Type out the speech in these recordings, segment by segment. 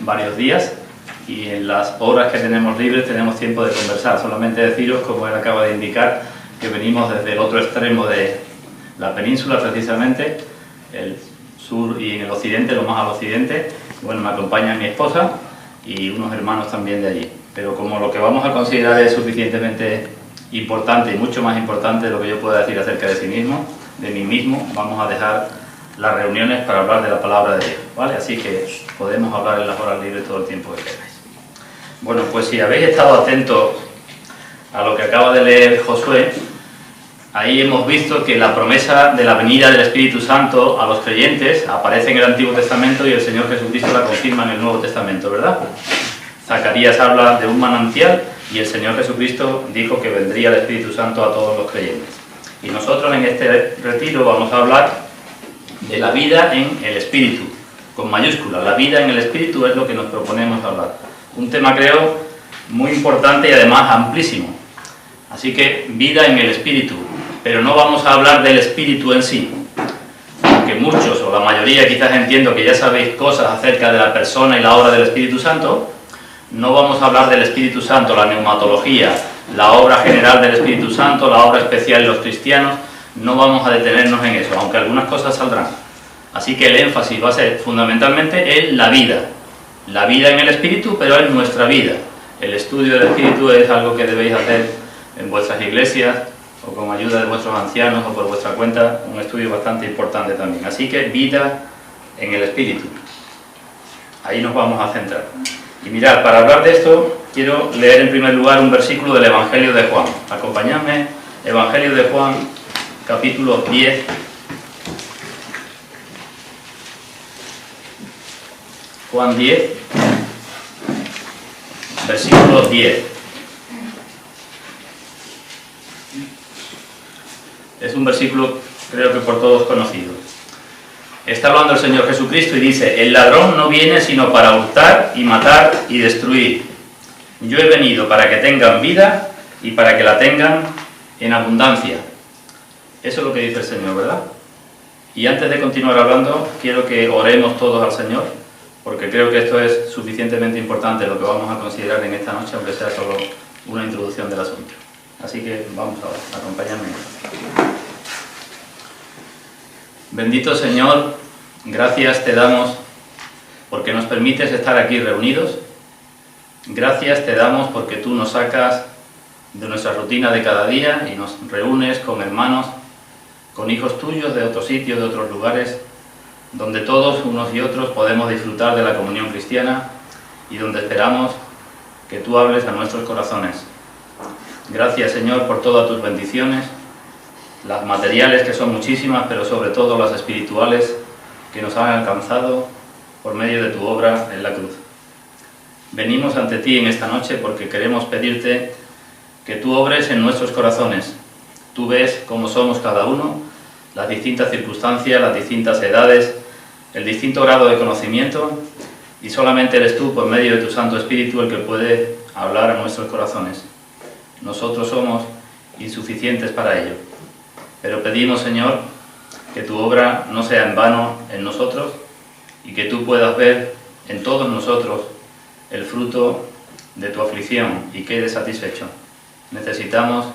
varios días y en las horas que tenemos libres tenemos tiempo de conversar. Solamente deciros, como él acaba de indicar, que venimos desde el otro extremo de la península, precisamente, el sur y en el occidente, lo más al occidente. Bueno, me acompaña mi esposa y unos hermanos también de allí. Pero como lo que vamos a considerar es suficientemente importante y mucho más importante de lo que yo pueda decir acerca de mí mismo, vamos a dejar las reuniones para hablar de la palabra de Dios, ¿vale? Así que podemos hablar en las horas libres todo el tiempo que queráis. Bueno, pues si habéis estado atentos a lo que acaba de leer Josué, ahí hemos visto que la promesa de la venida del Espíritu Santo a los creyentes aparece en el Antiguo Testamento y el Señor Jesucristo la confirma en el Nuevo Testamento, ¿verdad? Zacarías habla de un manantial y el Señor Jesucristo dijo que vendría el Espíritu Santo a todos los creyentes. Y nosotros en este retiro vamos a hablar de la vida en el Espíritu, con mayúsculas. La vida en el Espíritu es lo que nos proponemos hablar. Un tema, creo, muy importante y además amplísimo. Así que, vida en el Espíritu. Pero no vamos a hablar del Espíritu en sí. Aunque muchos, o la mayoría, quizás entiendo que ya sabéis cosas acerca de la persona y la obra del Espíritu Santo, no vamos a hablar del Espíritu Santo, la neumatología, la obra general del Espíritu Santo, la obra especial de los cristianos. No vamos a detenernos en eso, aunque algunas cosas saldrán. Así que el énfasis va a ser fundamentalmente en la vida. La vida en el Espíritu, pero en nuestra vida. El estudio del Espíritu es algo que debéis hacer en vuestras iglesias, o con ayuda de vuestros ancianos, o por vuestra cuenta, un estudio bastante importante también. Así que vida en el Espíritu. Ahí nos vamos a centrar. Y mirad, para hablar de esto, quiero leer en primer lugar un versículo del Evangelio de Juan. Acompañadme, Evangelio de Juan, capítulo 10. Juan 10, versículo 10. Es un versículo, creo que por todos conocido. Está hablando el Señor Jesucristo y dice: el ladrón no viene sino para hurtar y matar y destruir. Yo he venido para que tengan vida y para que la tengan en abundancia. Eso es lo que dice el Señor, ¿verdad? Y antes de continuar hablando, quiero que oremos todos al Señor, porque creo que esto es suficientemente importante lo que vamos a considerar en esta noche, aunque sea solo una introducción del asunto. Así que vamos a orar, acompáñame. Bendito Señor, gracias te damos porque nos permites estar aquí reunidos. Gracias te damos porque tú nos sacas de nuestra rutina de cada día y nos reúnes con hermanos, con hijos tuyos de otros sitios, de otros lugares, donde todos, unos y otros, podemos disfrutar de la comunión cristiana y donde esperamos que tú hables a nuestros corazones. Gracias, Señor, por todas tus bendiciones, las materiales, que son muchísimas, pero sobre todo las espirituales, que nos han alcanzado por medio de tu obra en la cruz. Venimos ante ti en esta noche porque queremos pedirte que tú obres en nuestros corazones. Tú ves cómo somos cada uno, las distintas circunstancias, las distintas edades, el distinto grado de conocimiento, y solamente eres tú, por medio de tu Santo Espíritu, el que puede hablar a nuestros corazones. Nosotros somos insuficientes para ello, pero pedimos, Señor, que tu obra no sea en vano en nosotros y que tú puedas ver en todos nosotros el fruto de tu aflicción y quede satisfecho. Necesitamos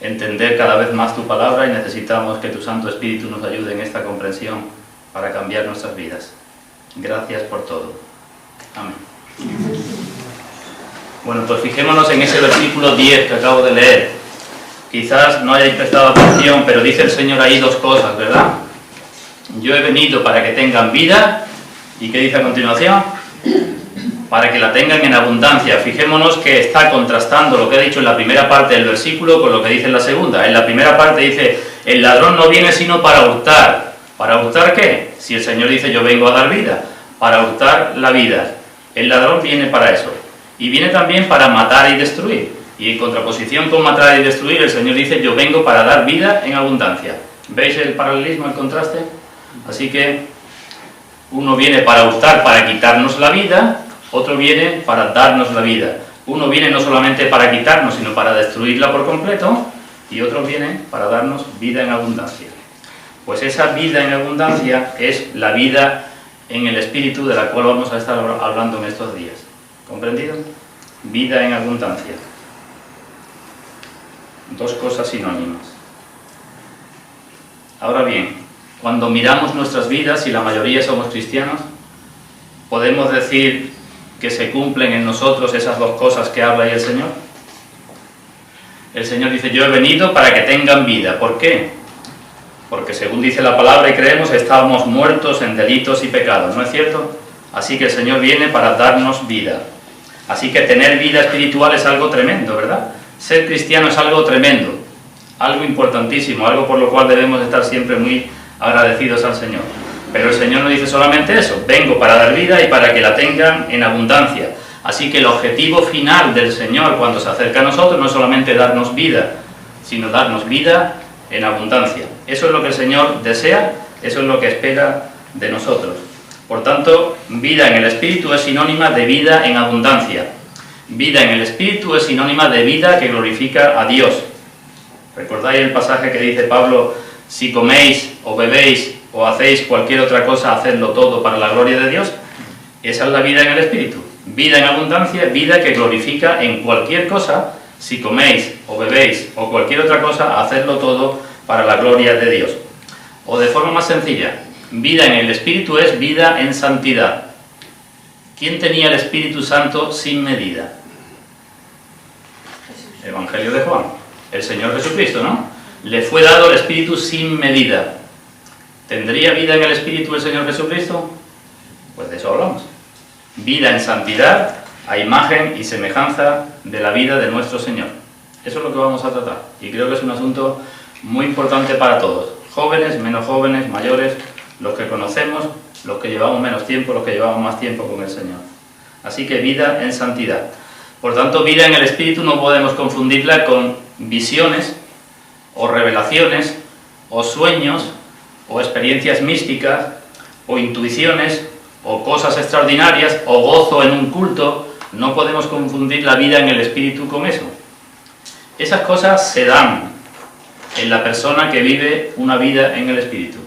entender cada vez más tu palabra y necesitamos que tu Santo Espíritu nos ayude en esta comprensión para cambiar nuestras vidas. Gracias por todo. Amén. Bueno, pues fijémonos en ese versículo 10 que acabo de leer. Quizás no hayáis prestado atención, pero dice el Señor ahí dos cosas, ¿verdad? Yo he venido para que tengan vida, ¿y qué dice a continuación? Para que la tengan en abundancia. Fijémonos que está contrastando lo que ha dicho en la primera parte del versículo con lo que dice en la segunda. En la primera parte dice: el ladrón no viene sino para hurtar. ¿Para hurtar qué? Si el Señor dice: yo vengo a dar vida. Para hurtar la vida. El ladrón viene para eso. Y viene también para matar y destruir. Y en contraposición con matar y destruir, el Señor dice: yo vengo para dar vida en abundancia. ¿Veis el paralelismo, el contraste? Así que uno viene para hurtar, para quitarnos la vida. Otro viene para darnos la vida. Uno viene no solamente para quitarnos, sino para destruirla por completo, y otro viene para darnos vida en abundancia. Pues esa vida en abundancia es la vida en el Espíritu, de la cual vamos a estar hablando en estos días. ¿Comprendido? Vida en abundancia. Dos cosas sinónimas. Ahora bien, cuando miramos nuestras vidas, y la mayoría somos cristianos, ¿podemos decir que se cumplen en nosotros esas dos cosas que habla ahí el Señor? El Señor dice, yo he venido para que tengan vida. ¿Por qué? Porque según dice la palabra y creemos, estábamos muertos en delitos y pecados, ¿no es cierto? Así que el Señor viene para darnos vida. Así que tener vida espiritual es algo tremendo, ¿verdad? Ser cristiano es algo tremendo, algo importantísimo, algo por lo cual debemos estar siempre muy agradecidos al Señor. Pero el Señor no dice solamente eso, vengo para dar vida y para que la tengan en abundancia. Así que el objetivo final del Señor cuando se acerca a nosotros no es solamente darnos vida, sino darnos vida en abundancia. Eso es lo que el Señor desea, eso es lo que espera de nosotros. Por tanto, vida en el Espíritu es sinónima de vida en abundancia. Vida en el Espíritu es sinónima de vida que glorifica a Dios. ¿Recordáis el pasaje que dice Pablo? Si coméis o bebéis o hacéis cualquier otra cosa, hacedlo todo para la gloria de Dios. Esa es la vida en el Espíritu. Vida en abundancia, vida que glorifica en cualquier cosa. Si coméis o bebéis o cualquier otra cosa, hacedlo todo para la gloria de Dios. O de forma más sencilla, vida en el Espíritu es vida en santidad. ¿Quién tenía el Espíritu Santo sin medida? Evangelio de Juan, el Señor Jesucristo, ¿no? Le fue dado el Espíritu sin medida. ¿Tendría vida en el Espíritu el Señor Jesucristo? Pues de eso hablamos. Vida en santidad, a imagen y semejanza de la vida de nuestro Señor. Eso es lo que vamos a tratar. Y creo que es un asunto muy importante para todos. Jóvenes, menos jóvenes, mayores, los que conocemos, los que llevamos menos tiempo, los que llevamos más tiempo con el Señor. Así que vida en santidad. Por tanto, vida en el Espíritu no podemos confundirla con visiones, o revelaciones, o sueños, o experiencias místicas, o intuiciones, o cosas extraordinarias, o gozo en un culto. No podemos confundir la vida en el Espíritu con eso. Esas cosas se dan en la persona que vive una vida en el Espíritu.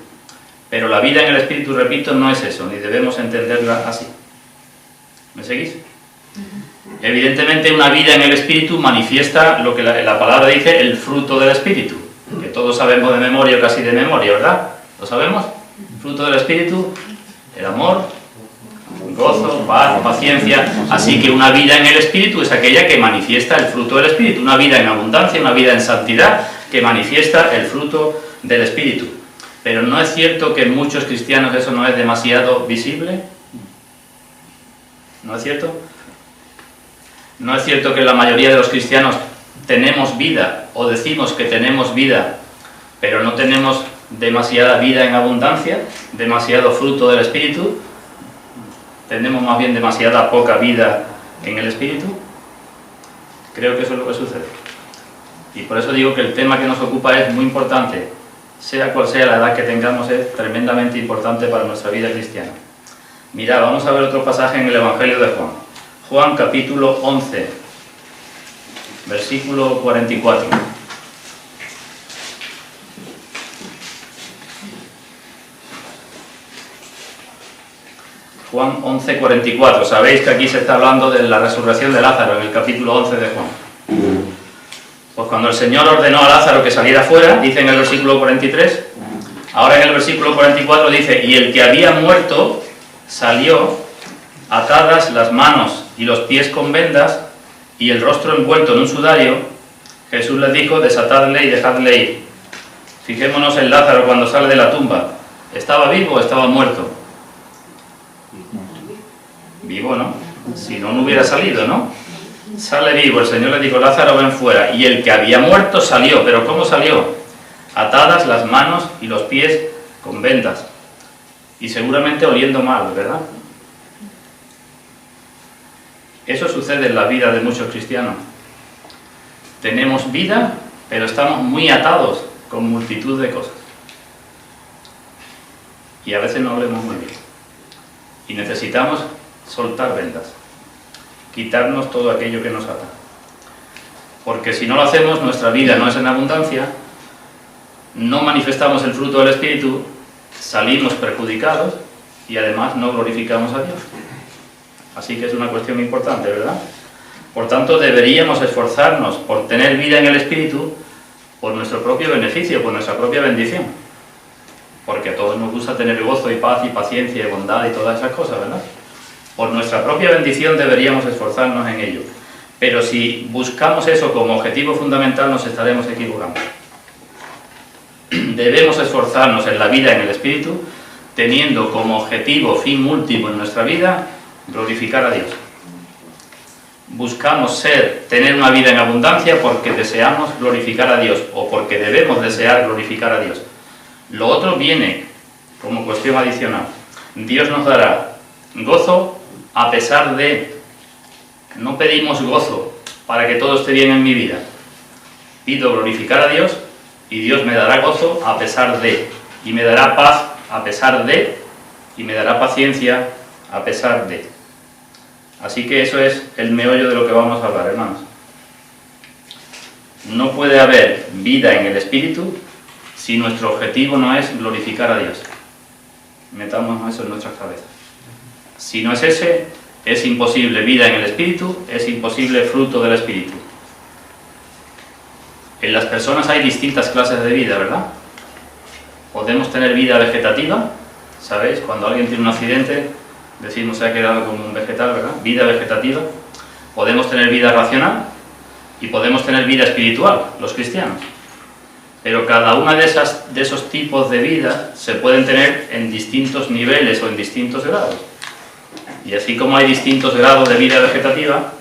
Pero la vida en el Espíritu, repito, no es eso, ni debemos entenderla así. ¿Me seguís? Evidentemente una vida en el Espíritu manifiesta lo que la palabra dice, el fruto del Espíritu, que todos sabemos de memoria o casi de memoria, ¿verdad? ¿Lo sabemos? El fruto del Espíritu, el amor, gozo, paz, paciencia. Así que una vida en el Espíritu es aquella que manifiesta el fruto del Espíritu, una vida en abundancia, una vida en santidad que manifiesta el fruto del Espíritu. Pero ¿no es cierto que en muchos cristianos eso no es demasiado visible? ¿No es cierto? ¿No es cierto que la mayoría de los cristianos tenemos vida o decimos que tenemos vida, pero no tenemos demasiada vida en abundancia, demasiado fruto del Espíritu? ¿Tenemos más bien demasiada poca vida en el Espíritu? Creo que eso es lo que sucede. Y por eso digo que el tema que nos ocupa es muy importante. Sea cual sea la edad que tengamos, es tremendamente importante para nuestra vida cristiana. Mirad, vamos a ver otro pasaje en el Evangelio de Juan. Juan capítulo 11, versículo 44. Juan 11, 44. Sabéis que aquí se está hablando de la resurrección de Lázaro en el capítulo 11 de Juan. Pues cuando el Señor ordenó a Lázaro que saliera fuera, dice en el versículo 43, ahora en el versículo 44 dice, y el que había muerto salió, atadas las manos y los pies con vendas, y el rostro envuelto en un sudario. Jesús les dijo, desatadle y dejadle ir. Fijémonos en Lázaro cuando sale de la tumba. ¿Estaba vivo o estaba muerto? Vivo, ¿no? Si no, no hubiera salido, ¿no? Sale vivo. El Señor le dijo, Lázaro, ven fuera. Y el que había muerto salió. ¿Pero cómo salió? Atadas las manos y los pies con vendas. Y seguramente oliendo mal, ¿verdad? Eso sucede en la vida de muchos cristianos. Tenemos vida, pero estamos muy atados con multitud de cosas. Y a veces no olemos muy bien. Y necesitamos soltar vendas, quitarnos todo aquello que nos ata. Porque si no lo hacemos, nuestra vida no es en abundancia, no manifestamos el fruto del Espíritu, salimos perjudicados y además no glorificamos a Dios. Así que es una cuestión importante, ¿verdad? Por tanto, deberíamos esforzarnos por tener vida en el Espíritu por nuestro propio beneficio, por nuestra propia bendición. Porque a todos nos gusta tener gozo y paz y paciencia y bondad y todas esas cosas, ¿verdad? Por nuestra propia bendición deberíamos esforzarnos en ello. Pero si buscamos eso como objetivo fundamental, nos estaremos equivocando. Debemos esforzarnos en la vida en el Espíritu, teniendo como objetivo, fin último en nuestra vida, glorificar a Dios. Buscamos tener una vida en abundancia porque deseamos glorificar a Dios o porque debemos desear glorificar a Dios. Lo otro viene como cuestión adicional. Dios nos dará gozo a pesar de... No pedimos gozo para que todo esté bien en mi vida. Pido glorificar a Dios y Dios me dará gozo a pesar de, y me dará paz a pesar de, y me dará paciencia a pesar de. Así que eso es el meollo de lo que vamos a hablar, hermanos. No puede haber vida en el Espíritu si nuestro objetivo no es glorificar a Dios. Metamos eso en nuestras cabezas. Si no es ese, es imposible vida en el Espíritu, es imposible fruto del Espíritu. En las personas hay distintas clases de vida, ¿verdad? Podemos tener vida vegetativa, ¿sabéis? Cuando alguien tiene un accidente, decimos se ha quedado como un vegetal, ¿verdad? Vida vegetativa. Podemos tener vida racional y podemos tener vida espiritual, los cristianos. Pero cada una de esos tipos de vida se pueden tener en distintos niveles o en distintos grados. Y así como hay distintos grados de vida vegetativa,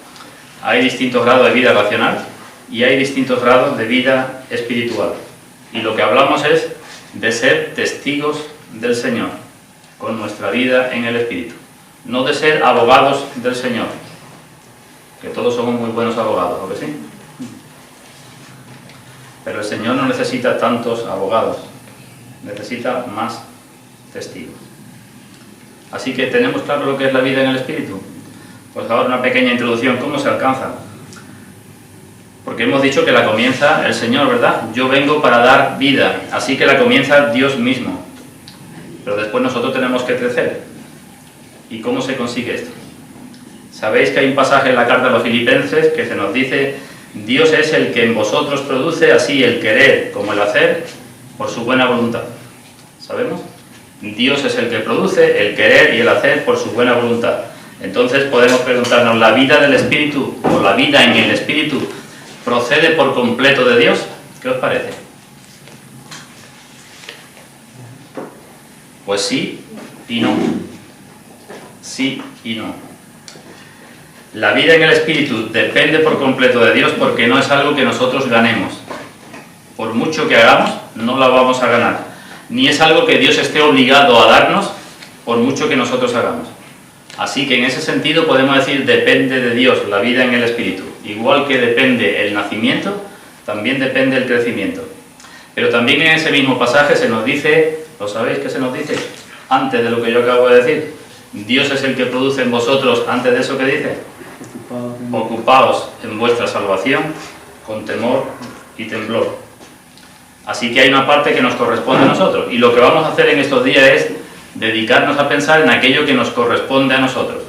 hay distintos grados de vida racional y hay distintos grados de vida espiritual. Y lo que hablamos es de ser testigos del Señor con nuestra vida en el Espíritu. No de ser abogados del Señor, que todos somos muy buenos abogados, ¿o que sí? Pero el Señor no necesita tantos abogados, necesita más testigos. Así que tenemos claro lo que es la vida en el Espíritu. Pues ahora una pequeña introducción, ¿cómo se alcanza? Porque hemos dicho que la comienza el Señor, ¿verdad? Yo vengo para dar vida, así que la comienza Dios mismo. Pero después nosotros tenemos que crecer. ¿Y cómo se consigue esto? Sabéis que hay un pasaje en la carta a los Filipenses que se nos dice: Dios es el que en vosotros produce así el querer como el hacer por su buena voluntad. ¿Sabemos? Dios es el que produce el querer y el hacer por su buena voluntad. Entonces podemos preguntarnos, ¿la vida del Espíritu o la vida en el Espíritu procede por completo de Dios? ¿Qué os parece? Pues sí y no. Sí y no. La vida en el Espíritu depende por completo de Dios porque no es algo que nosotros ganemos. Por mucho que hagamos, no la vamos a ganar. Ni es algo que Dios esté obligado a darnos por mucho que nosotros hagamos. Así que en ese sentido podemos decir depende de Dios la vida en el Espíritu. Igual que depende el nacimiento, también depende el crecimiento. Pero también en ese mismo pasaje se nos dice, ¿lo sabéis qué se nos dice? Antes de lo que yo acabo de decir, Dios es el que produce en vosotros, antes de eso que dice, ocupaos en vuestra salvación con temor y temblor. Así que hay una parte que nos corresponde a nosotros. Y lo que vamos a hacer en estos días es dedicarnos a pensar en aquello que nos corresponde a nosotros.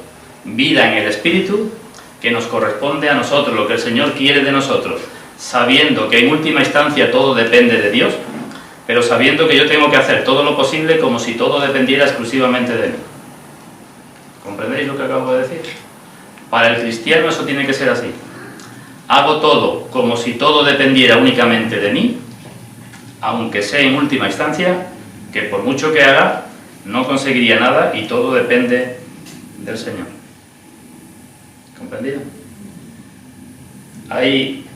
Vida en el Espíritu que nos corresponde a nosotros, lo que el Señor quiere de nosotros, sabiendo que en última instancia todo depende de Dios, pero sabiendo que yo tengo que hacer todo lo posible como si todo dependiera exclusivamente de mí. ¿Comprendéis lo que acabo de decir? Para el cristiano eso tiene que ser así. Hago todo como si todo dependiera únicamente de mí, aunque sé en última instancia que por mucho que haga no conseguiría nada y todo depende del Señor. ¿Comprendido? Ahí,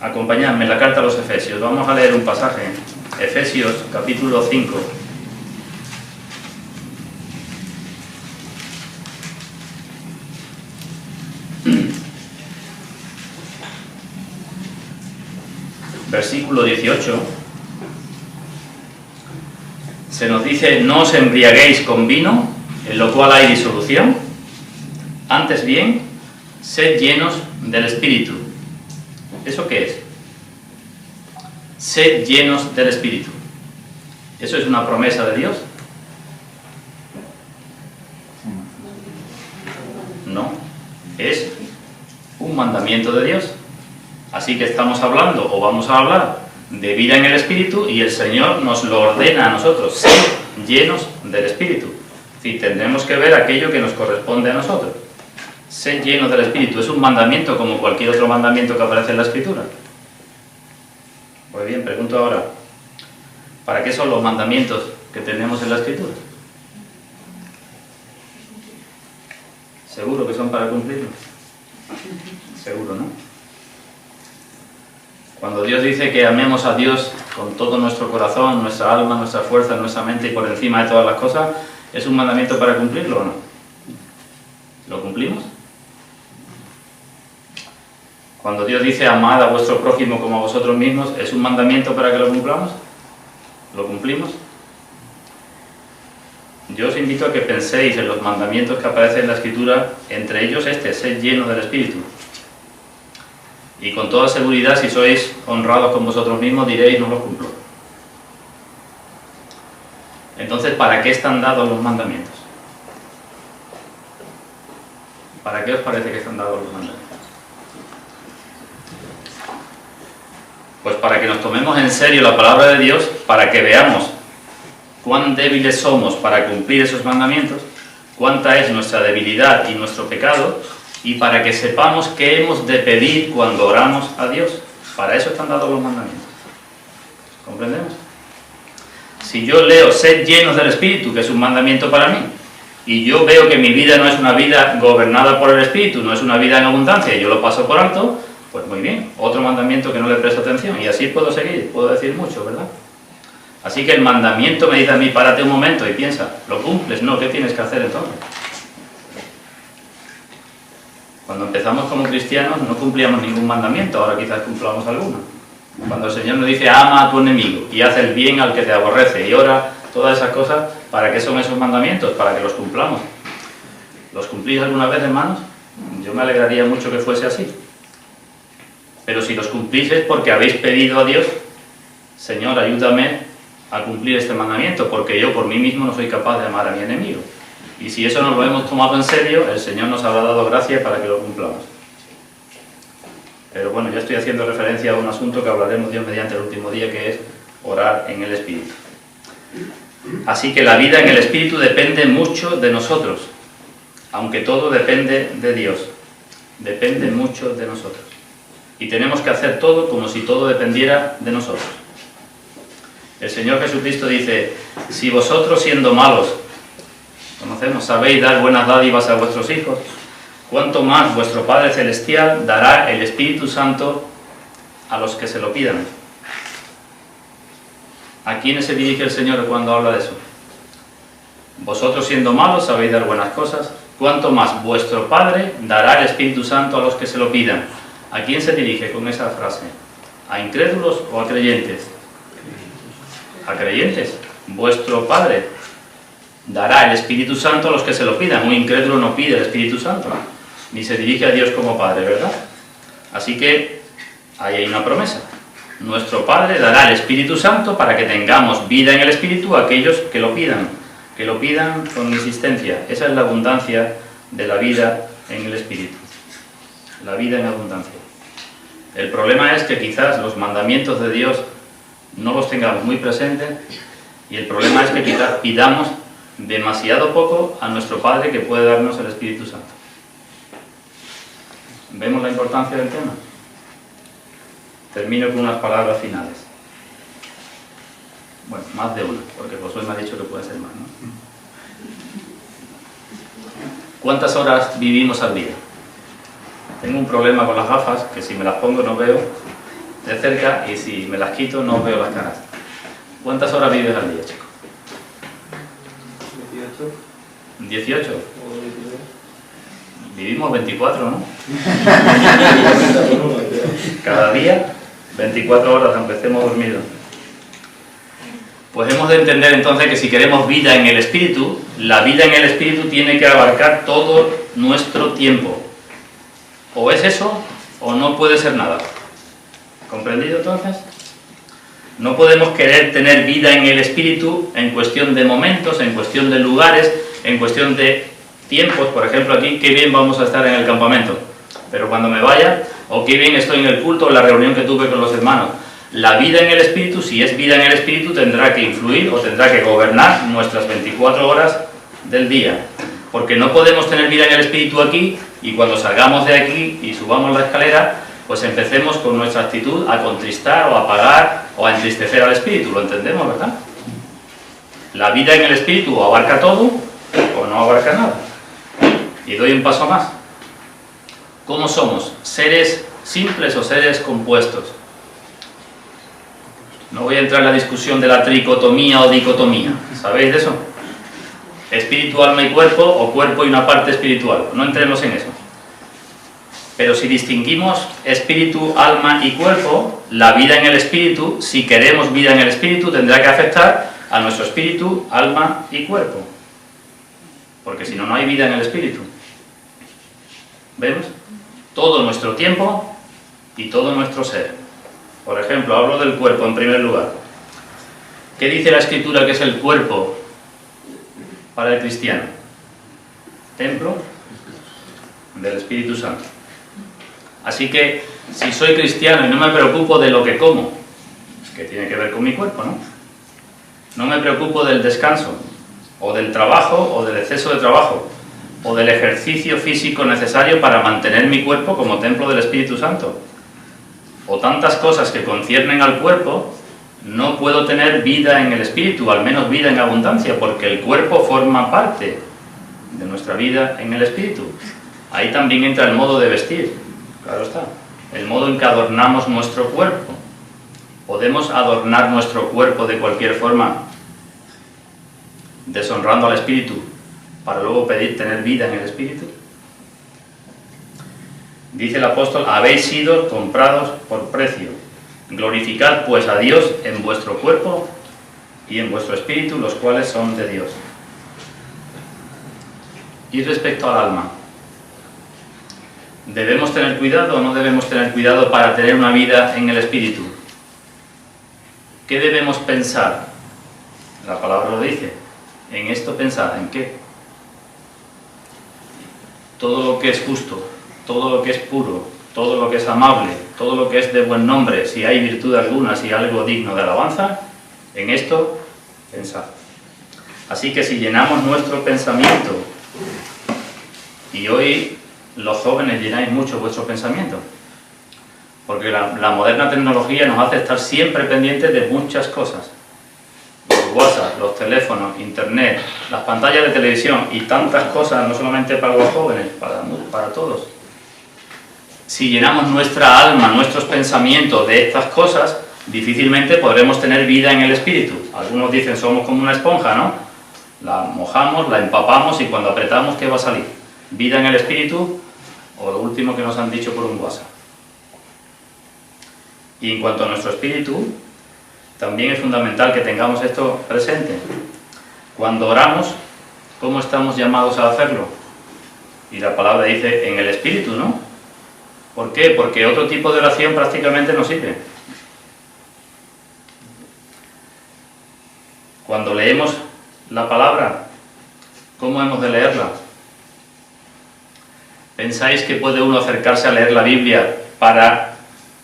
acompañadme en la carta a los Efesios. Vamos a leer un pasaje. Efesios, capítulo 5. Versículo 18. Se nos dice: no os embriaguéis con vino, en lo cual hay disolución, antes bien, sed llenos del Espíritu. ¿Eso qué es? Sed llenos del Espíritu. ¿Eso es una promesa de Dios? es un mandamiento de Dios. Así que estamos hablando, o vamos a hablar, de vida en el Espíritu, y el Señor nos lo ordena a nosotros, ser llenos del Espíritu. Es decir, tendremos que ver aquello que nos corresponde a nosotros. Ser llenos del Espíritu es un mandamiento como cualquier otro mandamiento que aparece en la Escritura. Pues bien, pregunto ahora, ¿para qué son los mandamientos que tenemos en la Escritura? ¿Seguro que son para cumplirlos? Seguro, ¿no? Cuando Dios dice que amemos a Dios con todo nuestro corazón, nuestra alma, nuestra fuerza, nuestra mente y por encima de todas las cosas, ¿es un mandamiento para cumplirlo o no? ¿Lo cumplimos? Cuando Dios dice amad a vuestro prójimo como a vosotros mismos, ¿es un mandamiento para que lo cumplamos? ¿Lo cumplimos? Yo os invito a que penséis en los mandamientos que aparecen en la Escritura, entre ellos este, sed lleno del Espíritu. Y con toda seguridad, si sois honrados con vosotros mismos, diréis, no lo cumplo. Entonces, ¿para qué están dados los mandamientos? ¿Para qué os parece que están dados los mandamientos? Pues para que nos tomemos en serio la palabra de Dios, para que veamos cuán débiles somos para cumplir esos mandamientos, cuánta es nuestra debilidad y nuestro pecado, y para que sepamos qué hemos de pedir cuando oramos a Dios. Para eso están dados los mandamientos. ¿Comprendemos? Si yo leo sed llenos del Espíritu, que es un mandamiento para mí, y yo veo que mi vida no es una vida gobernada por el Espíritu, no es una vida en abundancia, y yo lo paso por alto, pues muy bien, otro mandamiento que no le presto atención, y así puedo seguir, puedo decir mucho, ¿verdad? Así que el mandamiento me dice a mí, párate un momento y piensa, ¿lo cumples? No, ¿qué tienes que hacer entonces? Cuando empezamos como cristianos no cumplíamos ningún mandamiento, ahora quizás cumplamos alguno. Cuando el Señor nos dice, ama a tu enemigo y haz el bien al que te aborrece y ora, todas esas cosas, ¿para qué son esos mandamientos? Para que los cumplamos. ¿Los cumplís alguna vez, hermanos? Yo me alegraría mucho que fuese así. Pero si los cumplís es porque habéis pedido a Dios, Señor, ayúdame a cumplir este mandamiento, porque yo por mí mismo no soy capaz de amar a mi enemigo. Y si eso nos lo hemos tomado en serio, el Señor nos habrá dado gracia para que lo cumplamos. Pero bueno, ya estoy haciendo referencia a un asunto que hablaremos Dios mediante el último día, que es orar en el Espíritu. Así que la vida en el Espíritu depende mucho de nosotros, aunque todo depende de Dios. Depende mucho de nosotros. Y tenemos que hacer todo como si todo dependiera de nosotros. El Señor Jesucristo dice, si vosotros siendo malos, conocemos, sabéis dar buenas dádivas a vuestros hijos, cuánto más vuestro Padre Celestial dará el Espíritu Santo a los que se lo pidan. ¿A quiénes se dirige el Señor cuando habla de eso? Vosotros siendo malos sabéis dar buenas cosas, cuánto más vuestro Padre dará el Espíritu Santo a los que se lo pidan. ¿A quién se dirige con esa frase? ¿A incrédulos o a creyentes? A creyentes. Vuestro Padre dará el Espíritu Santo a los que se lo pidan. Un incrédulo no pide el Espíritu Santo, ni se dirige a Dios como Padre, ¿verdad? Así que ahí hay una promesa. Nuestro Padre dará el Espíritu Santo para que tengamos vida en el Espíritu a aquellos que lo pidan con insistencia. Esa es la abundancia de la vida en el Espíritu. La vida en abundancia. El problema es que quizás los mandamientos de Dios no los tengamos muy presentes, y el problema es que quizás pidamos demasiado poco a nuestro Padre, que puede darnos el Espíritu Santo. ¿Vemos la importancia del tema? Termino con unas palabras finales. Bueno, más de una, porque Josué me ha dicho que puede ser más, ¿no? ¿Cuántas horas vivimos al día? Tengo un problema con las gafas, que si me las pongo no veo de cerca, y si me las quito no veo las caras. ¿Cuántas horas vives al día, chico? 18. ¿18? Vivimos 24, ¿no? Cada día 24 horas, aunque estemos dormidos. Pues hemos de entender entonces que si queremos vida en el Espíritu, la vida en el Espíritu tiene que abarcar todo nuestro tiempo. O es eso, o no puede ser nada. ¿Comprendido entonces? No podemos querer tener vida en el Espíritu en cuestión de momentos, en cuestión de lugares, en cuestión de tiempos, por ejemplo aquí, qué bien vamos a estar en el campamento, pero cuando me vaya, o qué bien estoy en el culto o en la reunión que tuve con los hermanos. La vida en el Espíritu, si es vida en el Espíritu, tendrá que influir o tendrá que gobernar nuestras 24 horas del día. Porque no podemos tener vida en el Espíritu aquí y cuando salgamos de aquí y subamos la escalera, pues empecemos con nuestra actitud a contristar o a apagar o a entristecer al Espíritu. ¿Lo entendemos, verdad? La vida en el Espíritu o abarca todo o no abarca nada. Y doy un paso más. ¿Cómo somos? ¿Seres simples o seres compuestos? No voy a entrar en la discusión de la tricotomía o dicotomía. ¿Sabéis de eso? Espíritu, alma y cuerpo, o cuerpo y una parte espiritual. No entremos en eso. Pero si distinguimos espíritu, alma y cuerpo, la vida en el espíritu, si queremos vida en el espíritu, tendrá que afectar a nuestro espíritu, alma y cuerpo. Porque si no, no hay vida en el espíritu. ¿Vemos? Todo nuestro tiempo y todo nuestro ser. Por ejemplo, hablo del cuerpo en primer lugar. ¿Qué dice la Escritura que es el cuerpo para el cristiano? Templo del Espíritu Santo. Así que, si soy cristiano y no me preocupo de lo que como, es que tiene que ver con mi cuerpo, ¿no? No me preocupo del descanso, o del trabajo, o del exceso de trabajo, o del ejercicio físico necesario para mantener mi cuerpo como templo del Espíritu Santo, o tantas cosas que conciernen al cuerpo, no puedo tener vida en el espíritu, al menos vida en abundancia, porque el cuerpo forma parte de nuestra vida en el espíritu. Ahí también entra el modo de vestir, claro está, el modo en que adornamos nuestro cuerpo. ¿Podemos adornar nuestro cuerpo de cualquier forma, deshonrando al espíritu, para luego pedir tener vida en el espíritu? Dice el apóstol, habéis sido comprados por precio. Glorificad pues a Dios en vuestro cuerpo y en vuestro espíritu, los cuales son de Dios. Y respecto al alma, ¿debemos tener cuidado o no debemos tener cuidado para tener una vida en el espíritu? ¿Qué debemos pensar? La palabra lo dice. En esto pensad, ¿en qué? Todo lo que es justo, todo lo que es puro, todo lo que es amable, todo lo que es de buen nombre, si hay virtud alguna, si hay algo digno de alabanza, en esto pensad. Así que si llenamos nuestro pensamiento, y hoy los jóvenes llenáis mucho vuestro pensamiento, porque la moderna tecnología nos hace estar siempre pendientes de muchas cosas. Los WhatsApp, los teléfonos, internet, las pantallas de televisión y tantas cosas, no solamente para los jóvenes, para todos. Si llenamos nuestra alma, nuestros pensamientos de estas cosas, difícilmente podremos tener vida en el espíritu. Algunos dicen, somos como una esponja, ¿no? La mojamos, la empapamos y cuando apretamos, ¿qué va a salir? Vida en el espíritu o lo último que nos han dicho por un WhatsApp. Y en cuanto a nuestro espíritu, también es fundamental que tengamos esto presente. Cuando oramos, ¿cómo estamos llamados a hacerlo? Y la palabra dice, en el espíritu, ¿no? ¿Por qué? Porque otro tipo de oración prácticamente no sirve. Cuando leemos la palabra, ¿cómo hemos de leerla? ¿Pensáis que puede uno acercarse a leer la Biblia para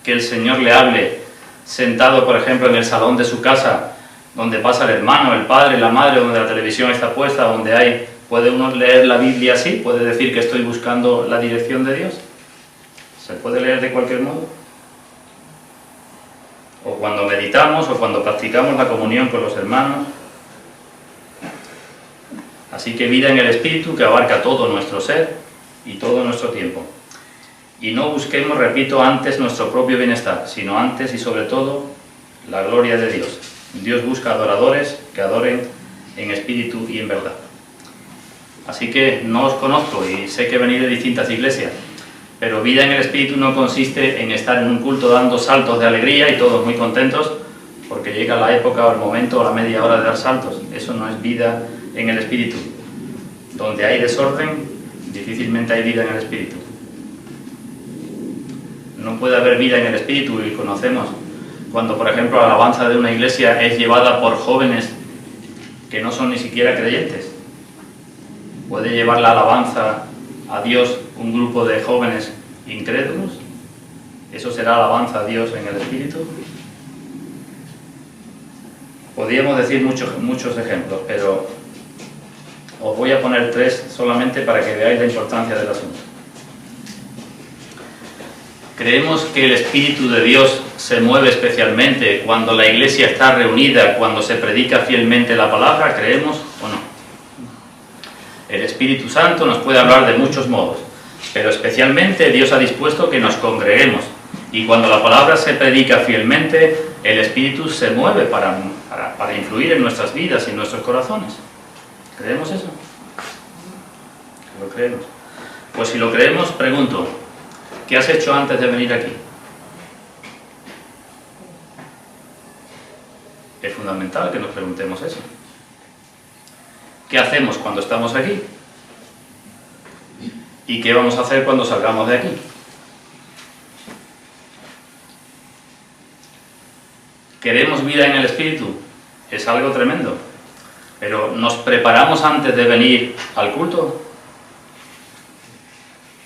que el Señor le hable sentado, por ejemplo, en el salón de su casa, donde pasa el hermano, el padre, la madre, donde la televisión está puesta, donde hay... ¿Puede uno leer la Biblia así? ¿Puede decir que estoy buscando la dirección de Dios? ¿Se puede leer de cualquier modo? O cuando meditamos, o cuando practicamos la comunión con los hermanos. Así que vida en el Espíritu que abarca todo nuestro ser y todo nuestro tiempo. Y no busquemos, repito, antes nuestro propio bienestar, sino antes y sobre todo la gloria de Dios. Dios busca adoradores que adoren en espíritu y en verdad. Así que no os conozco y sé que venís de distintas iglesias, pero vida en el espíritu no consiste en estar en un culto dando saltos de alegría y todos muy contentos porque llega la época o el momento o la media hora de dar saltos. Eso no es vida en el espíritu. Donde hay desorden, difícilmente hay vida en el espíritu. No puede haber vida en el espíritu, y conocemos cuando, por ejemplo, la alabanza de una iglesia es llevada por jóvenes que no son ni siquiera creyentes, ¿Puede llevar la alabanza a Dios un grupo de jóvenes incrédulos? ¿Eso será alabanza a Dios en el Espíritu? Podríamos decir muchos ejemplos, pero os voy a poner 3 solamente para que veáis la importancia del asunto. ¿Creemos que el Espíritu de Dios se mueve especialmente cuando la Iglesia está reunida, cuando se predica fielmente la palabra? ¿Creemos o no? El Espíritu Santo nos puede hablar de muchos modos, pero especialmente Dios ha dispuesto que nos congreguemos, y cuando la palabra se predica fielmente, el Espíritu se mueve para influir en nuestras vidas y en nuestros corazones. ¿Creemos eso? ¿Lo creemos? Pues si lo creemos, pregunto, ¿qué has hecho antes de venir aquí? Es fundamental que nos preguntemos eso. ¿Qué hacemos cuando estamos aquí? ¿Y qué vamos a hacer cuando salgamos de aquí? ¿Queremos vida en el Espíritu? Es algo tremendo. Pero ¿nos preparamos antes de venir al culto?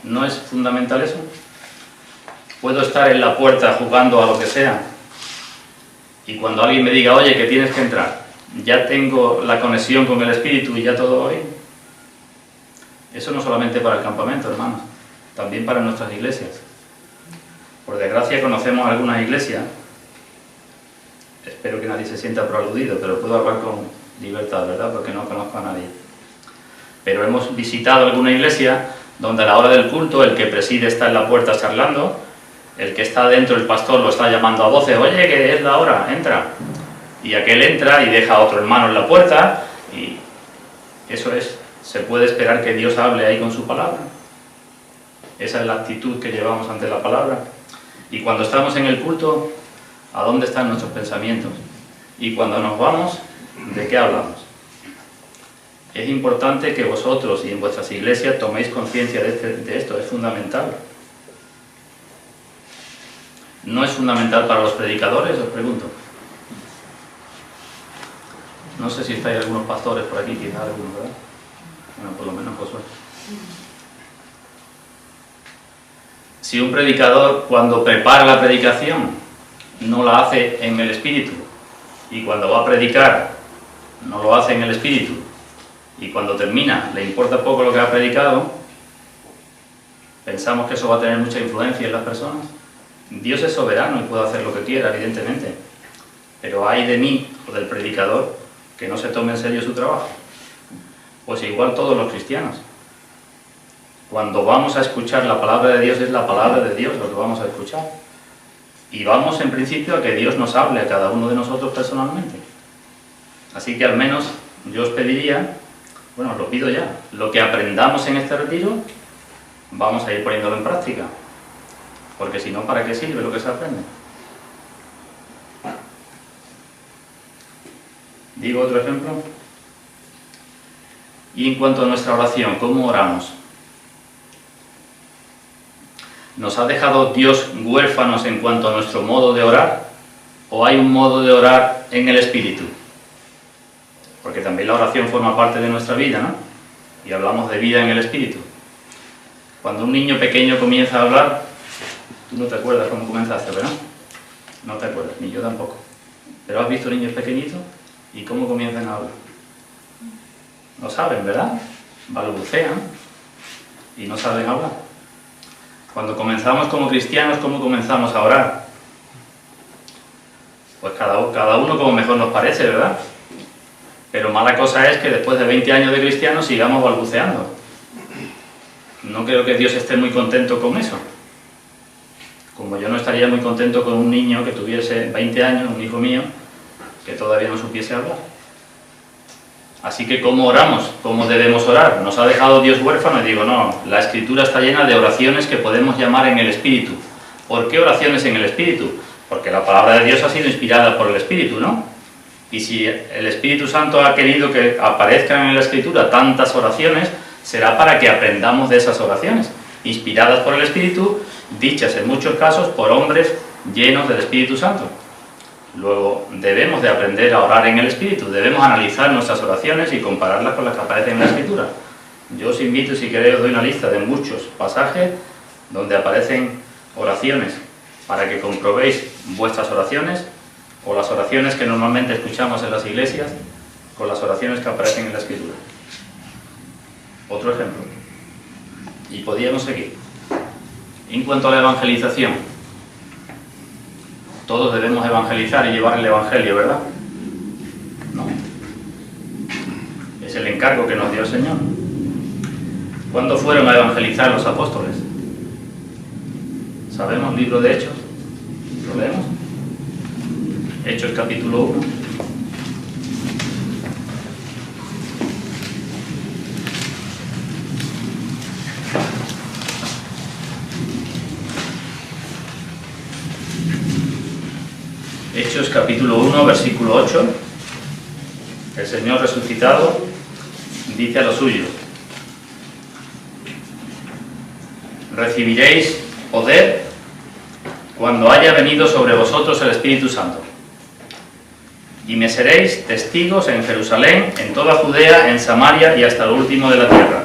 ¿No es fundamental eso? ¿Puedo estar en la puerta jugando a lo que sea? Y cuando alguien me diga, oye, que tienes que entrar, ya tengo la conexión con el Espíritu y ya todo va bien. Eso no solamente para el campamento, hermanos, también para nuestras iglesias. Por desgracia conocemos algunas iglesias, espero que nadie se sienta prealudido, pero puedo hablar con libertad, ¿verdad? Porque no conozco a nadie. Pero hemos visitado alguna iglesia donde a la hora del culto el que preside está en la puerta charlando, el que está dentro, el pastor, lo está llamando a voces, oye, que es la hora, entra. Y aquel entra y deja a otro hermano en la puerta, y eso es, se puede esperar que Dios hable ahí con su palabra. Esa es la actitud que llevamos ante la palabra. Y cuando estamos en el culto, ¿a dónde están nuestros pensamientos? Y cuando nos vamos, ¿de qué hablamos? Es importante que vosotros y en vuestras iglesias toméis conciencia de esto, es fundamental. ¿No es fundamental para los predicadores? Os pregunto. No sé si estáis algunos pastores por aquí, quizás algunos, ¿verdad? Bueno, por lo menos Josué. Si un predicador, cuando prepara la predicación, no la hace en el Espíritu, y cuando va a predicar, no lo hace en el Espíritu, y cuando termina, le importa poco lo que ha predicado, pensamos que eso va a tener mucha influencia en las personas. Dios es soberano y puede hacer lo que quiera, evidentemente, pero hay de mí o del predicador que no se tome en serio su trabajo. Pues igual todos los cristianos. Cuando vamos a escuchar la palabra de Dios, es la palabra de Dios lo que vamos a escuchar. Y vamos en principio a que Dios nos hable a cada uno de nosotros personalmente. Así que al menos yo os pediría, bueno, os lo pido ya, lo que aprendamos en este retiro, vamos a ir poniéndolo en práctica. Porque si no, ¿para qué sirve lo que se aprende? Digo otro ejemplo. Y en cuanto a nuestra oración, ¿cómo oramos? ¿Nos ha dejado Dios huérfanos en cuanto a nuestro modo de orar? ¿O hay un modo de orar en el Espíritu? Porque también la oración forma parte de nuestra vida, ¿no? Y hablamos de vida en el Espíritu. Cuando un niño pequeño comienza a hablar, tú no te acuerdas cómo comenzaste, ¿verdad? No te acuerdas, ni yo tampoco. Pero has visto niños pequeñitos y cómo comienzan a hablar. No saben, ¿verdad? Balbucean y no saben hablar. Cuando comenzamos como cristianos, ¿cómo comenzamos a orar? Pues cada uno como mejor nos parece, ¿verdad? Pero mala cosa es que después de 20 años de cristianos sigamos balbuceando. No creo que Dios esté muy contento con eso. Como yo no estaría muy contento con un niño que tuviese 20 años, un hijo mío, que todavía no supiese hablar. Así que, ¿cómo oramos? ¿Cómo debemos orar? ¿Nos ha dejado Dios huérfano? Y digo, no, la Escritura está llena de oraciones que podemos llamar en el Espíritu. ¿Por qué oraciones en el Espíritu? Porque la palabra de Dios ha sido inspirada por el Espíritu, ¿no? Y si el Espíritu Santo ha querido que aparezcan en la Escritura tantas oraciones, será para que aprendamos de esas oraciones, inspiradas por el Espíritu, dichas en muchos casos por hombres llenos del Espíritu Santo. Luego, debemos de aprender a orar en el Espíritu, debemos analizar nuestras oraciones y compararlas con las que aparecen en la Escritura. Yo os invito, si queréis os doy una lista de muchos pasajes donde aparecen oraciones, para que comprobéis vuestras oraciones o las oraciones que normalmente escuchamos en las iglesias con las oraciones que aparecen en la Escritura. Otro ejemplo. Y podíamos seguir. En cuanto a la evangelización, todos debemos evangelizar y llevar el Evangelio, ¿verdad? No. Es el encargo que nos dio el Señor. ¿Cuándo fueron a evangelizar los apóstoles? ¿Sabemos? Libro de Hechos. ¿Lo leemos? Hechos capítulo 1. Hechos capítulo 1, versículo 8. El Señor resucitado dice a los suyos: recibiréis poder cuando haya venido sobre vosotros el Espíritu Santo, y me seréis testigos en Jerusalén, en toda Judea, en Samaria y hasta lo último de la tierra.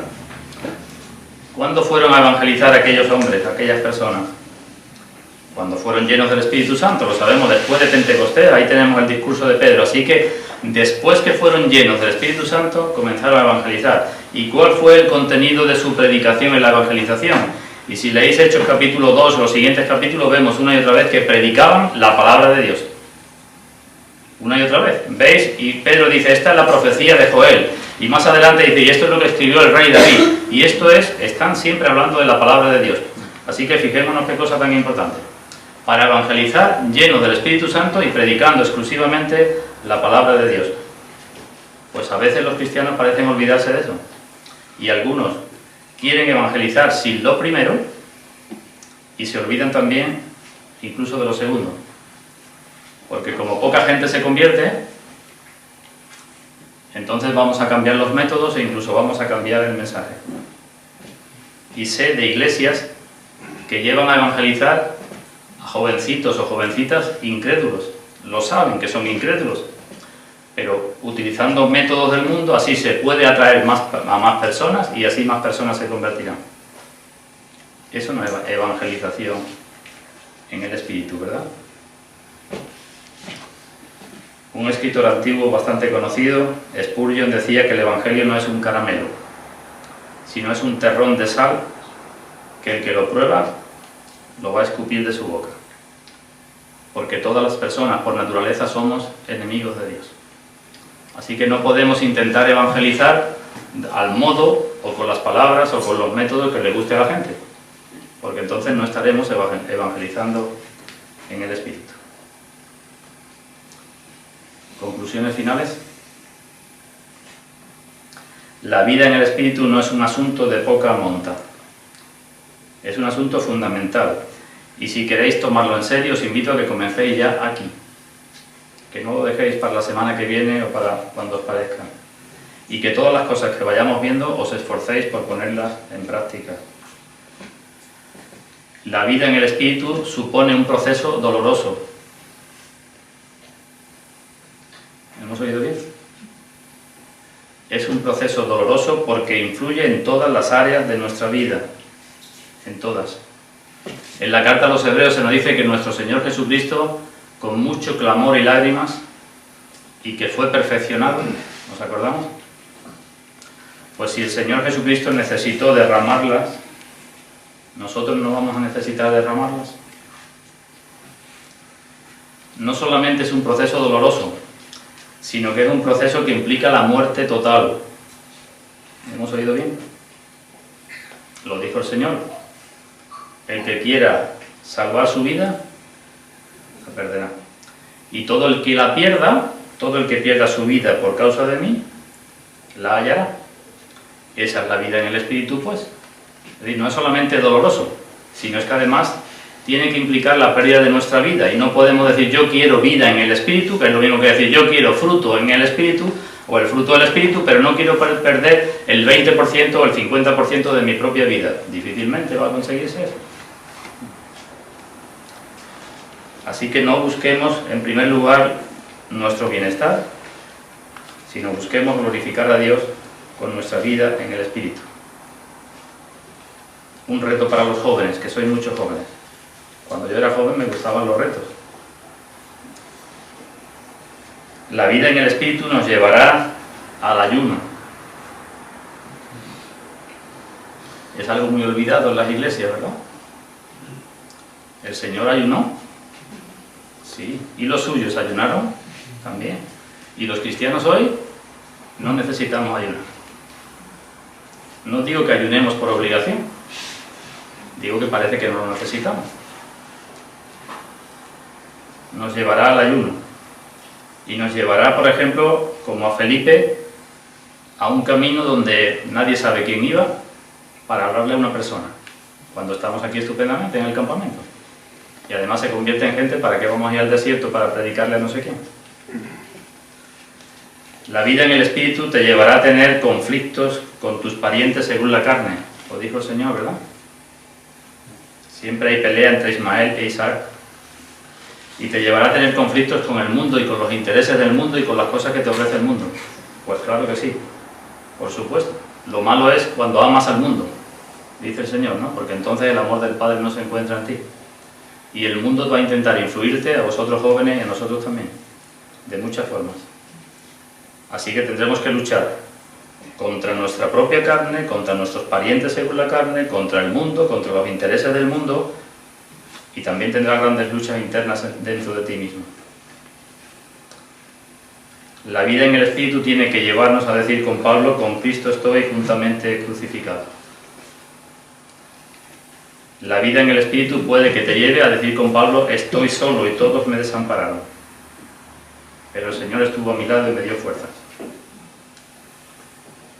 ¿Cuándo fueron a evangelizar aquellos hombres, aquellas personas? Cuando fueron llenos del Espíritu Santo, lo sabemos, después de Pentecostés, ahí tenemos el discurso de Pedro. Así que después que fueron llenos del Espíritu Santo, comenzaron a evangelizar. ¿Y cuál fue el contenido de su predicación en la evangelización? Y si leéis Hechos capítulo 2, los siguientes capítulos, vemos una y otra vez que predicaban la palabra de Dios. Una y otra vez, ¿veis? Y Pedro dice, esta es la profecía de Joel. Y más adelante dice, y esto es lo que escribió el rey David. Y esto es, están siempre hablando de la palabra de Dios. Así que fijémonos qué cosa tan importante. Para evangelizar, llenos del Espíritu Santo y predicando exclusivamente la palabra de Dios. Pues a veces los cristianos parecen olvidarse de eso. Y algunos quieren evangelizar sin lo primero y se olvidan también incluso de lo segundo. Porque como poca gente se convierte, entonces vamos a cambiar los métodos e incluso vamos a cambiar el mensaje. Y sé de iglesias que llevan a evangelizar a jovencitos o jovencitas incrédulos. Lo saben que son incrédulos, pero utilizando métodos del mundo, así se puede atraer a más personas y así más personas se convertirán. Eso no es evangelización en el Espíritu, ¿verdad? Un escritor antiguo bastante conocido, Spurgeon, decía que el Evangelio no es un caramelo, sino es un terrón de sal que el que lo prueba lo va a escupir de su boca. Porque todas las personas por naturaleza somos enemigos de Dios. Así que no podemos intentar evangelizar al modo o con las palabras o con los métodos que le guste a la gente, porque entonces no estaremos evangelizando en el Espíritu. ¿Conclusiones finales? La vida en el Espíritu no es un asunto de poca monta. Es un asunto fundamental. Y si queréis tomarlo en serio, os invito a que comencéis ya aquí. Que no lo dejéis para la semana que viene o para cuando os parezca. Y que todas las cosas que vayamos viendo os esforcéis por ponerlas en práctica. La vida en el Espíritu supone un proceso doloroso. ¿Hemos oído bien? Es un proceso doloroso porque influye en todas las áreas de nuestra vida. En todas. En la carta a los Hebreos se nos dice que nuestro Señor Jesucristo, con mucho clamor y lágrimas, y que fue perfeccionado, ¿nos acordamos? Pues si el Señor Jesucristo necesitó derramarlas, ¿nosotros no vamos a necesitar derramarlas? No solamente es un proceso doloroso, sino que es un proceso que implica la muerte total. ¿Hemos oído bien? Lo dijo el Señor. El que quiera salvar su vida, la perderá. Y todo el que la pierda, todo el que pierda su vida por causa de mí, la hallará. Esa es la vida en el Espíritu, pues. Es decir, no es solamente doloroso, sino es que además tiene que implicar la pérdida de nuestra vida. Y no podemos decir yo quiero vida en el Espíritu, que es lo mismo que decir yo quiero fruto en el Espíritu, o el fruto del Espíritu, pero no quiero perder el 20% o el 50% de mi propia vida. Difícilmente va a conseguirse eso. Así que no busquemos, en primer lugar, nuestro bienestar, sino busquemos glorificar a Dios con nuestra vida en el Espíritu. un reto para los jóvenes, que sois muchos jóvenes. Cuando yo era joven me gustaban los retos. La vida en el Espíritu nos llevará al ayuno. Es algo muy olvidado en las iglesias, ¿verdad? El Señor ayunó. Sí. ¿Y los suyos ayunaron? También. ¿Y los cristianos hoy? No necesitamos ayunar. No digo que ayunemos por obligación. Digo que parece que no lo necesitamos. Nos llevará al ayuno. Y nos llevará, por ejemplo, como a Felipe, a un camino donde nadie sabe quién iba, para hablarle a una persona, cuando estamos aquí estupendamente en el campamento. Y además se convierte en gente para que vamos a ir al desierto para predicarle a no sé quién. La vida en el Espíritu te llevará a tener conflictos con tus parientes según la carne, lo dijo el Señor, ¿verdad? Siempre hay pelea entre Ismael e Isaac. Y te llevará a tener conflictos con el mundo y con los intereses del mundo y con las cosas que te ofrece el mundo. Pues claro que sí, por supuesto. Lo malo es cuando amas al mundo, dice el Señor, ¿no? Porque entonces el amor del Padre no se encuentra en ti. Y el mundo va a intentar influirte, a vosotros jóvenes y a nosotros también, de muchas formas. Así que tendremos que luchar contra nuestra propia carne, contra nuestros parientes según la carne, contra el mundo, contra los intereses del mundo, y también tendrás grandes luchas internas dentro de ti mismo. La vida en el Espíritu tiene que llevarnos a decir con Pablo: con Cristo estoy juntamente crucificado. La vida en el Espíritu puede que te lleve a decir con Pablo: estoy solo y todos me desampararon, pero el Señor estuvo a mi lado y me dio fuerzas.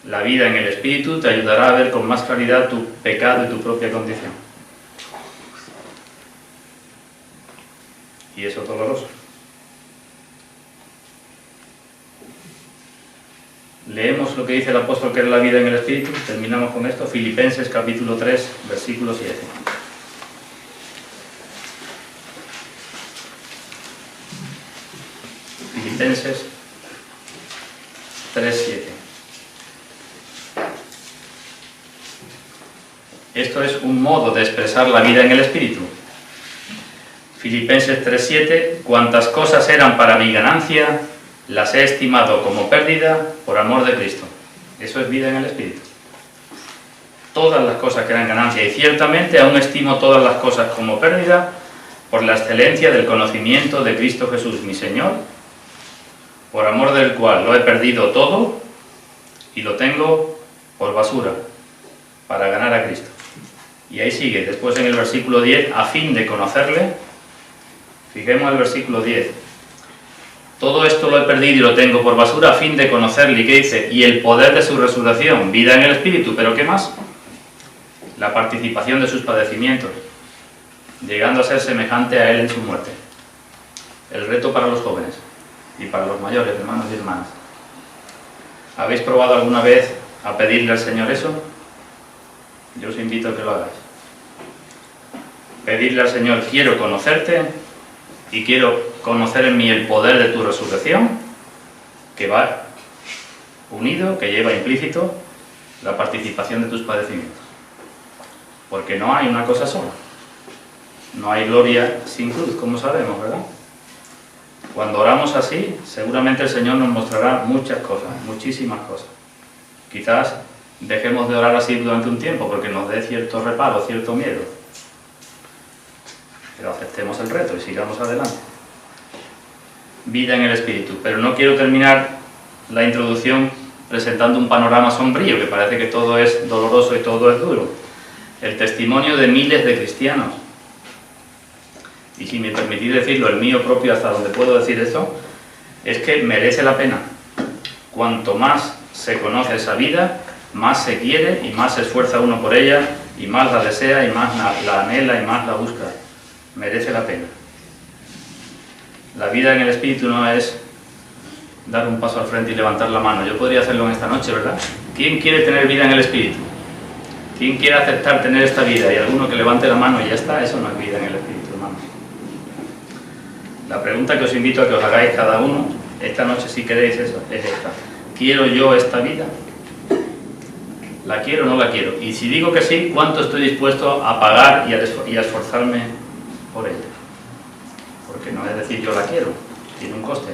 La vida en el Espíritu te ayudará a ver con más claridad tu pecado y tu propia condición. Y eso es doloroso. Leemos lo que dice el apóstol que es la vida en el Espíritu. Terminamos con esto. Filipenses capítulo 3, versículo 7. Filipenses 3, 7. Esto es un modo de expresar la vida en el Espíritu. Filipenses 3:7, cuantas cosas eran para mi ganancia, las he estimado como pérdida por amor de Cristo. Eso es vida en el Espíritu. Todas las cosas que eran ganancia, y ciertamente aún estimo todas las cosas como pérdida por la excelencia del conocimiento de Cristo Jesús, mi Señor, por amor del cual lo he perdido todo y lo tengo por basura para ganar a Cristo. Y ahí sigue, después en el versículo 10, a fin de conocerle. Fijemos el versículo 10. Todo esto lo he perdido y lo tengo por basura a fin de conocerle. ¿Y qué dice? Y el poder de su resurrección, vida en el Espíritu. ¿Pero qué más? La participación de sus padecimientos, llegando a ser semejante a él en su muerte. El reto para los jóvenes y para los mayores, hermanos y hermanas. ¿Habéis probado alguna vez a pedirle al Señor eso? Yo os invito a que lo hagáis. Pedirle al Señor: quiero conocerte y quiero conocer en mí el poder de tu resurrección, que va unido, que lleva implícito la participación de tus padecimientos. Porque no hay una cosa sola. No hay gloria sin cruz, como sabemos, ¿verdad? Cuando oramos así, seguramente el Señor nos mostrará muchas cosas, muchísimas cosas. Quizás dejemos de orar así durante un tiempo porque nos dé cierto reparo, cierto miedo. Pero aceptemos el reto y sigamos adelante. Vida en el Espíritu. Pero no quiero terminar la introducción presentando un panorama sombrío, que parece que todo es doloroso y todo es duro. El testimonio de miles de cristianos. Y si me permitís decirlo, el mío propio, hasta donde puedo decir esto, es que merece la pena. Cuanto más se conoce esa vida, más se quiere y más se esfuerza uno por ella, y más la desea y más la anhela y más la busca. Merece la pena. La vida en el Espíritu no es dar un paso al frente y levantar la mano. Yo podría hacerlo en esta noche, ¿verdad? ¿Quién quiere tener vida en el Espíritu? ¿Quién quiere aceptar tener esta vida? Y alguno que levante la mano y ya está. Eso no es vida en el Espíritu, hermanos. La pregunta que os invito a que os hagáis cada uno esta noche, si queréis, es esta: ¿quiero yo esta vida? ¿La quiero o no la quiero? Y si digo que sí, ¿cuánto estoy dispuesto a pagar y a esforzarme por ella? Porque no es decir yo la quiero, tiene un coste.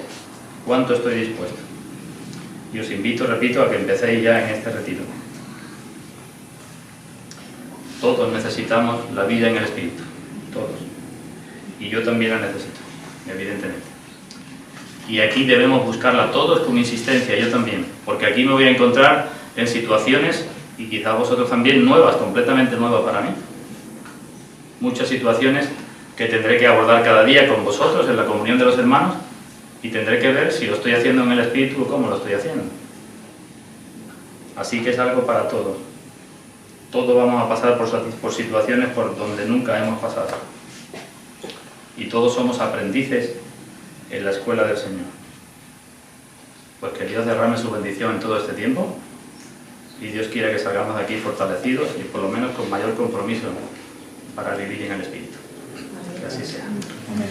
¿Cuánto estoy dispuesto? Y os invito, repito, a que empecéis ya en este retiro. Todos necesitamos la vida en el Espíritu, todos. Y yo también la necesito, evidentemente. Y aquí debemos buscarla todos con insistencia, yo también, porque aquí me voy a encontrar en situaciones, y quizá vosotros también, nuevas, completamente nuevas para mí. Muchas situaciones que tendré que abordar cada día con vosotros en la comunión de los hermanos, y tendré que ver si lo estoy haciendo en el Espíritu o cómo lo estoy haciendo. Así que es algo para todos. Todos vamos a pasar por situaciones por donde nunca hemos pasado. Y todos somos aprendices en la escuela del Señor. Pues que Dios derrame su bendición en todo este tiempo y Dios quiera que salgamos de aquí fortalecidos y por lo menos con mayor compromiso para vivir en el Espíritu. Que así sea. Amén.